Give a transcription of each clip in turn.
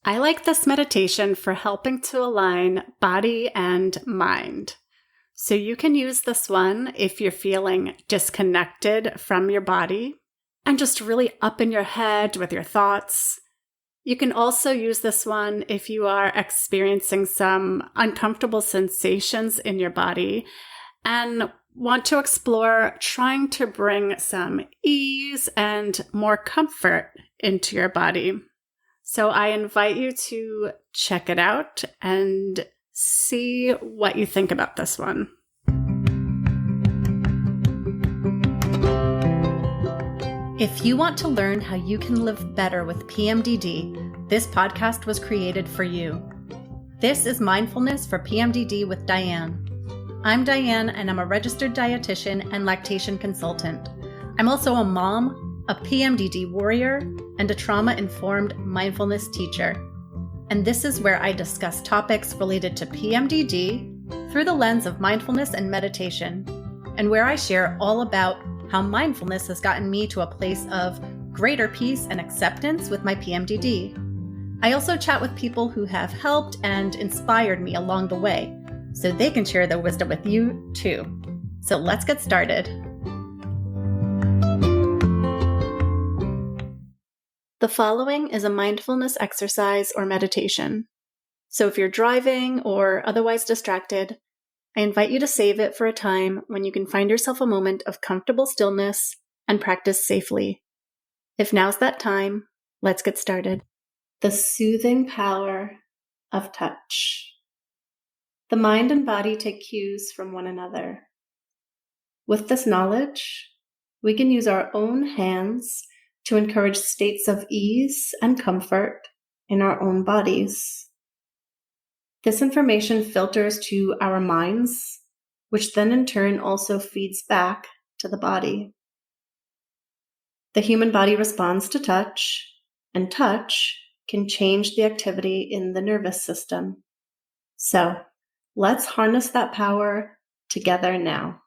I like this meditation for helping to align body and mind. So you can use this one if you're feeling disconnected from your body and just really up in your head with your thoughts. You can also use this one if you are experiencing some uncomfortable sensations in your body and want to explore trying to bring some ease and more comfort into your body. So I invite you to check it out and see what you think about this one. If you want to learn how you can live better with PMDD, this podcast was created for you. This is Mindfulness for PMDD with Diane. I'm Diane, and I'm a registered dietitian and lactation consultant. I'm also a mom, a PMDD warrior, and a trauma-informed mindfulness teacher. And this is where I discuss topics related to PMDD through the lens of mindfulness and meditation, and where I share all about how mindfulness has gotten me to a place of greater peace and acceptance with my PMDD. I also chat with people who have helped and inspired me along the way, so they can share their wisdom with you too. So let's get started. The following is a mindfulness exercise or meditation. So if you're driving or otherwise distracted, I invite you to save it for a time when you can find yourself a moment of comfortable stillness and practice safely. If now's that time, let's get started. The soothing power of touch. The mind and body take cues from one another. With this knowledge, we can use our own hands to encourage states of ease and comfort in our own bodies. This information filters to our minds, which then in turn also feeds back to the body. The human body responds to touch, and touch can change the activity in the nervous system. So, let's harness that power together now.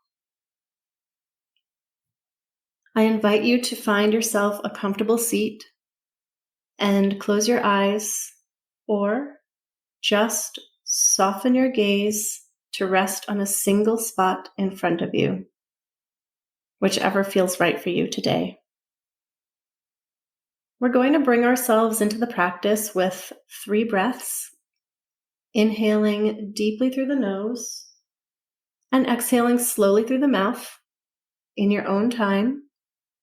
I invite you to find yourself a comfortable seat and close your eyes, or just soften your gaze to rest on a single spot in front of you, whichever feels right for you today. We're going to bring ourselves into the practice with 3 breaths, inhaling deeply through the nose and exhaling slowly through the mouth in your own time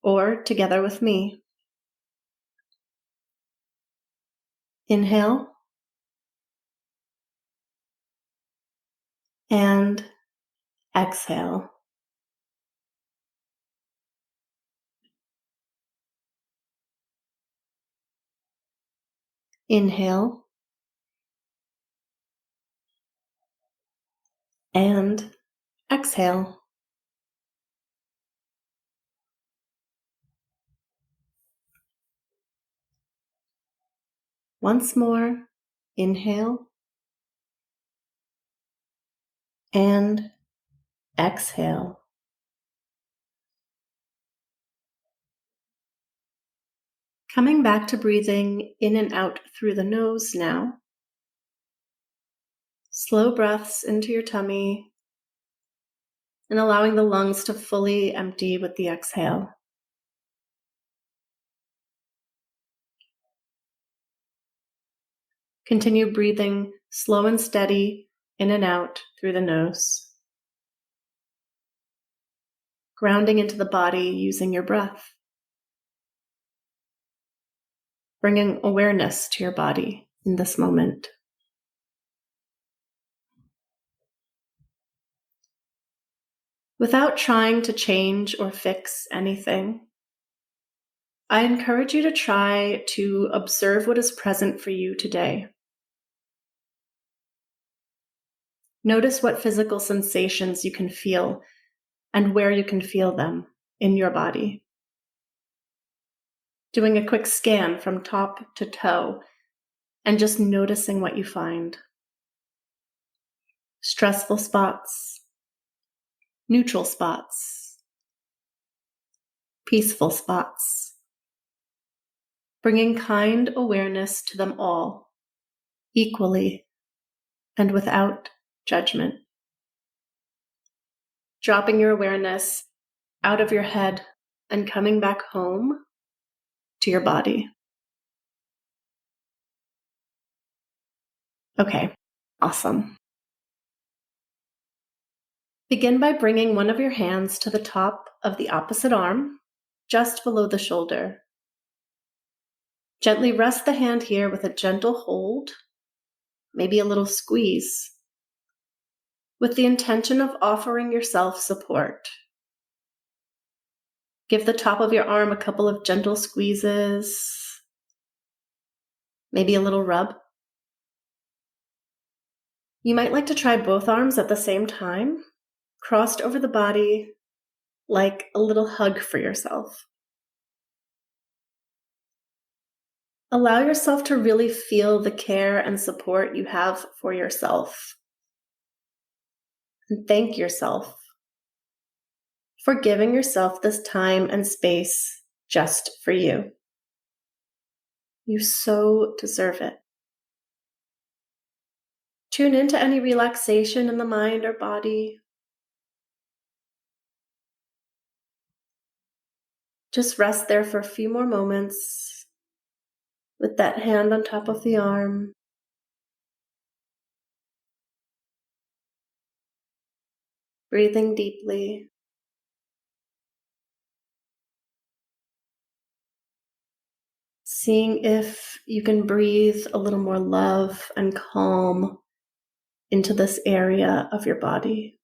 or together with me. Inhale and exhale. Inhale and exhale. Once more, inhale and exhale. Coming back to breathing in and out through the nose now. Slow breaths into your tummy and allowing the lungs to fully empty with the exhale. Continue breathing slow and steady in and out through the nose. Grounding into the body using your breath. Bringing awareness to your body in this moment. Without trying to change or fix anything, I encourage you to try to observe what is present for you today. Notice what physical sensations you can feel and where you can feel them in your body. Doing a quick scan from top to toe and just noticing what you find. Stressful spots, neutral spots, peaceful spots. Bringing kind awareness to them all equally and without judgment. Dropping your awareness out of your head and coming back home to your body. Okay, awesome. Begin by bringing one of your hands to the top of the opposite arm, just below the shoulder. Gently rest the hand here with a gentle hold, maybe a little squeeze, with the intention of offering yourself support. Give the top of your arm a couple of gentle squeezes, maybe a little rub. You might like to try both arms at the same time, crossed over the body, like a little hug for yourself. Allow yourself to really feel the care and support you have for yourself. And thank yourself for giving yourself this time and space just for you. You so deserve it. Tune into any relaxation in the mind or body. Just rest there for a few more moments with that hand on top of the arm. Breathing deeply. Seeing if you can breathe a little more love and calm into this area of your body.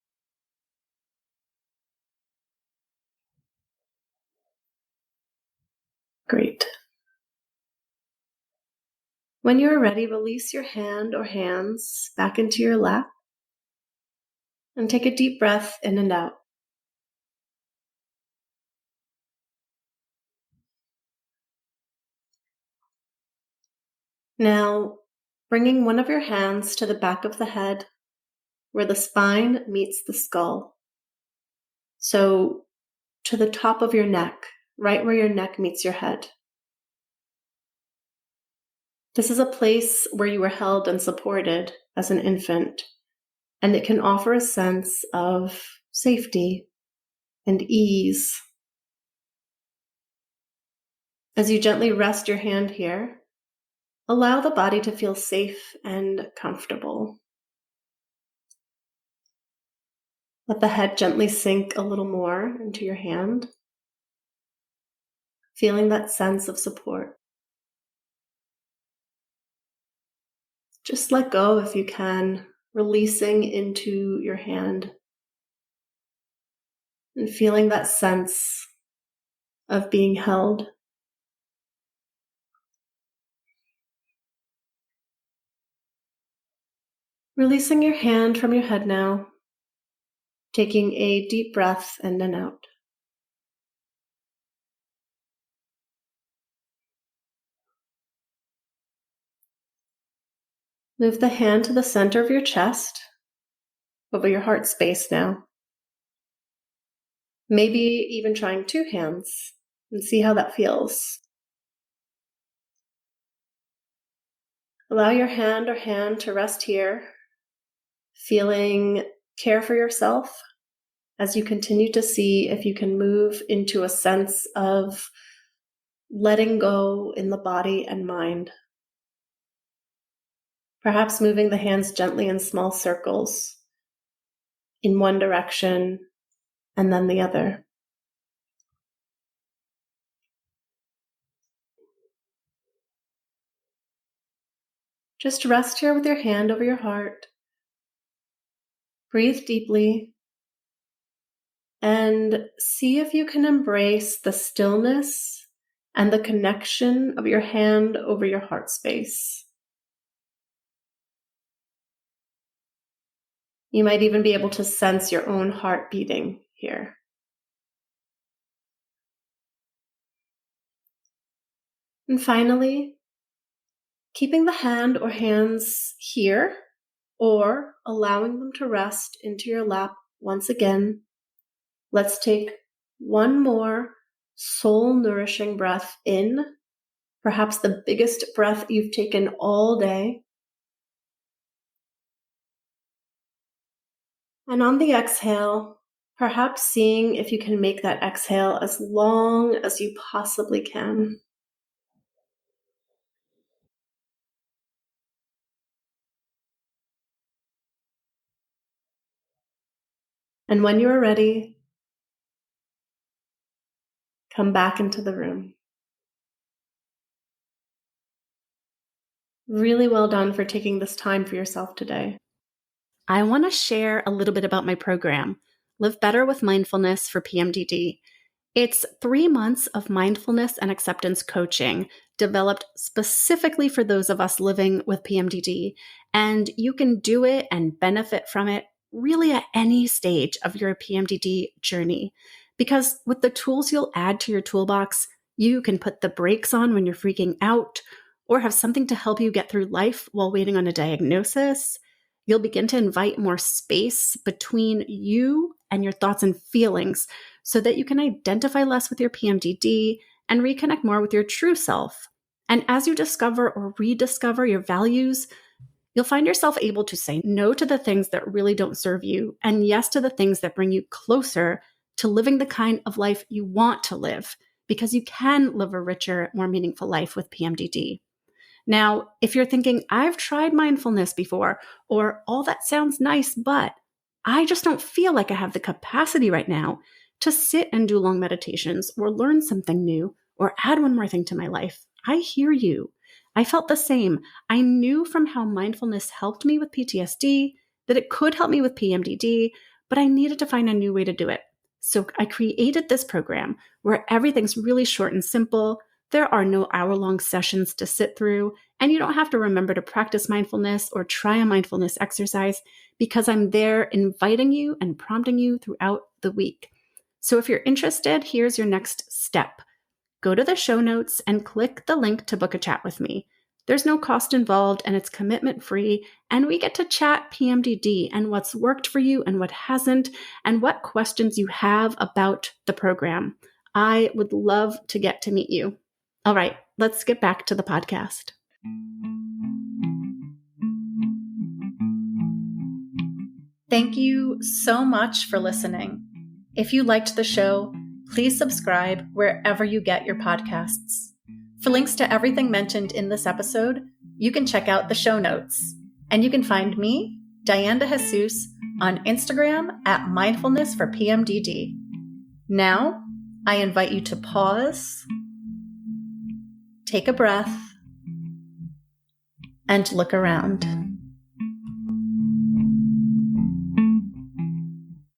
Great. When you are ready, release your hand or hands back into your lap and take a deep breath in and out. Now, bringing one of your hands to the back of the head where the spine meets the skull. So, to the top of your neck, right where your neck meets your head. This is a place where you were held and supported as an infant, and it can offer a sense of safety and ease. As you gently rest your hand here, allow the body to feel safe and comfortable. Let the head gently sink a little more into your hand, feeling that sense of support. Just let go if you can, releasing into your hand and feeling that sense of being held. Releasing your hand from your head now, taking a deep breath in and out. Move the hand to the center of your chest, over your heart space now. Maybe even trying two hands and see how that feels. Allow your hand or hand to rest here, feeling care for yourself as you continue to see if you can move into a sense of letting go in the body and mind. Perhaps moving the hands gently in small circles in one direction and then the other. Just rest here with your hand over your heart. Breathe deeply and see if you can embrace the stillness and the connection of your hand over your heart space. You might even be able to sense your own heart beating here. And finally, keeping the hand or hands here or allowing them to rest into your lap once again, let's take one more soul-nourishing breath in, perhaps the biggest breath you've taken all day. And on the exhale, perhaps seeing if you can make that exhale as long as you possibly can. And when you are ready, come back into the room. Really well done for taking this time for yourself today. I want to share a little bit about my program, Live Better with Mindfulness for PMDD. It's 3 months of mindfulness and acceptance coaching developed specifically for those of us living with PMDD. And you can do it and benefit from it really at any stage of your PMDD journey. Because with the tools you'll add to your toolbox, you can put the brakes on when you're freaking out or have something to help you get through life while waiting on a diagnosis. You'll begin to invite more space between you and your thoughts and feelings so that you can identify less with your PMDD and reconnect more with your true self. And as you discover or rediscover your values, you'll find yourself able to say no to the things that really don't serve you and yes to the things that bring you closer to living the kind of life you want to live, because you can live a richer, more meaningful life with PMDD. Now, if you're thinking, I've tried mindfulness before, or all that sounds nice, but I just don't feel like I have the capacity right now to sit and do long meditations or learn something new or add one more thing to my life, I hear you. I felt the same. I knew from how mindfulness helped me with PTSD that it could help me with PMDD, but I needed to find a new way to do it. So I created this program where everything's really short and simple. There are no hour-long sessions to sit through, and you don't have to remember to practice mindfulness or try a mindfulness exercise because I'm there inviting you and prompting you throughout the week. So if you're interested, here's your next step. Go to the show notes and click the link to book a chat with me. There's no cost involved and it's commitment-free, and we get to chat PMDD and what's worked for you and what hasn't, and what questions you have about the program. I would love to get to meet you. All right, let's get back to the podcast. Thank you so much for listening. If you liked the show, please subscribe wherever you get your podcasts. For links to everything mentioned in this episode, you can check out the show notes. And you can find me, Diane de Jesus, on Instagram at Mindfulness for PMDD. Now, I invite you to pause, take a breath, and look around.